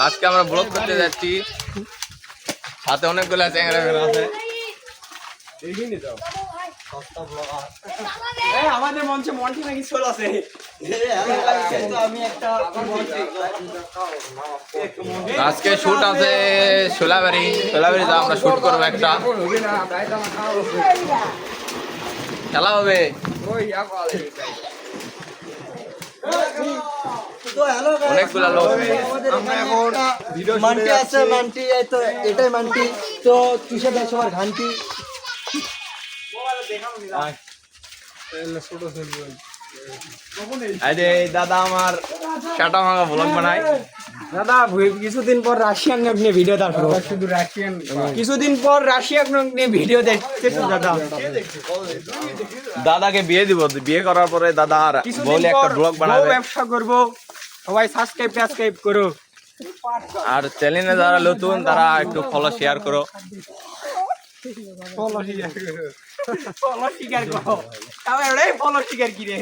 আজকে আমরা ব্লগ করতে যাচ্ছি, সাথে অনেকগুলো চ্যাংড়া আছে। আমাদের মঞ্চে মন্টি নাকি সোল আছে। আজকে শুট আছে সোলাবাড়িতে আমরা শুট করবো, একটা খেলা হবে। অনেকগুলা লোক মান্টি আছে, মান্টি তো এটাই মান্টি তো তুষে দেয় সবার ঘান্টি। দাদা আমার শাটা ভাঙা ব্লগ বানায়। দাদা কিছুদিন পর রাশিয়ান নিয়ে ভিডিও দেখো, শুধু রাশিয়ান। কিছুদিন পর রাশিয়ান নিয়ে ভিডিও দেখতেছো দাদা। দাদাকে বিয়ে দিব, বিয়ে করার পরে দাদা আর বলে একটা ব্লগ বানাবে, ব্যবসা করবো। সবাই সাবস্ক্রাইব করো। আর চ্যানেলে যারা নতুন তারা একটু ফলো শেয়ার করো। ফলো শিকার করো। ফলো শিকার কি রে?